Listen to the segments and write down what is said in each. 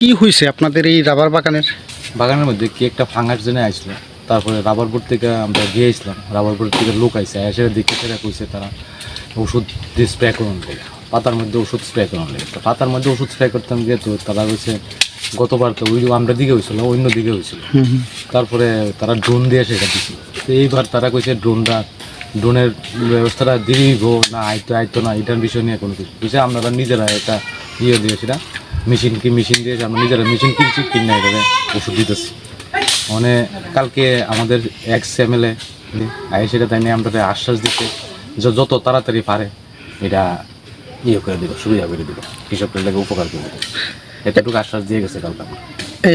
কি হয়েছে আপনাদের এই রাবার বাগানের মধ্যে কি একটা ফাঙ্গাস জেনে আসলো। তারপরে রাবার বোর্ড থেকে আমরা গিয়েছিলাম, রাবার বোর্ড থেকে লোক আইসে এসে দেখে সেটা কইছে তারা ওষুধ দিয়ে স্প্রে করুন লেগে, পাতার মধ্যে ওষুধ স্প্রে করুন লেগে। তো পাতার মধ্যে ওষুধ স্প্রে করতাম গিয়ে তো তারা হয়েছে গতবার তো ওই আমরা দিকে হয়েছিল, অন্য দিকে হয়েছিল। তারপরে তারা ড্রোন দিয়ে সেটা দিছিল। তো এইবার তারা কইছে ড্রোনের ব্যবস্থাটা দিব না, আইতো না, এটার বিষয় নিয়ে কোনো কিছু বুঝছে। আমরা নিজেরা একটা দিয়েছিলাম, মেশিন দিয়েছে, আমরা নিজেরা মেশিন কিনছি, কিনে এটাকে ওষুধ দিতেছি। মানে কালকে আমাদের এক্স-এমএলএ সেটা তাই নিয়ে আমরা আশ্বাস দিতে যত তাড়াতাড়ি পারে এটা করে দেবো, সুবিধা করে দেবো, কৃষকদের লাগে উপকার করে দেবো, এতটুকু আশ্বাস দিয়ে গেছে কালকে।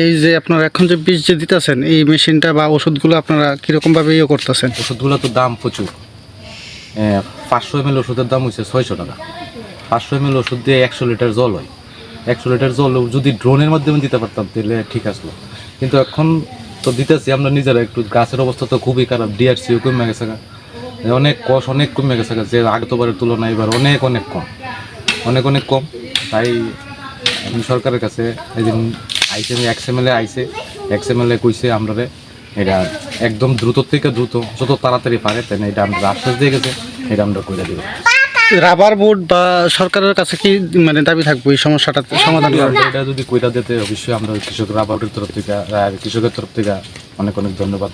এই যে আপনারা এখন যে বীজ যে দিতেছেন, এই মেশিনটা বা ওষুধগুলো আপনারা কীরকমভাবে করতেছেন? ওষুধগুলো তো দাম প্রচুর। 500 ml ওষুধের দাম হচ্ছে 600 টাকা। 500 ml ওষুধ দিয়ে 100 লিটার জল হয়। 100 লিটার জল যদি ড্রোনের মাধ্যমে দিতে পারতাম তাহলে ঠিক আসলো, কিন্তু এখন তো দিতেছি আমরা নিজেরা। একটু গাছের অবস্থা তো খুবই খারাপ, ডিআরসিও কমে গেছে, অনেক কমে গেছে, যে আগতবারের তুলনায় এবার অনেক কম। তাই আমি সরকারের কাছে এদিন আইসে, এক্স-এমএলএ কইছে আমরা এটা একদম দ্রুত যত তাড়াতাড়ি পারে তাই এটা আমরা আশ্বাস দিয়ে গেছে, এটা আমরা করে দেবো। রাবার বোর্ড বা সরকারের কাছে কি দাবি থাকবে এই সমস্যাটা সমাধান করার? এটা যদি কইরা দিতে অবশ্যই আমরা কৃষকের তরফ থেকে অনেক ধন্যবাদ।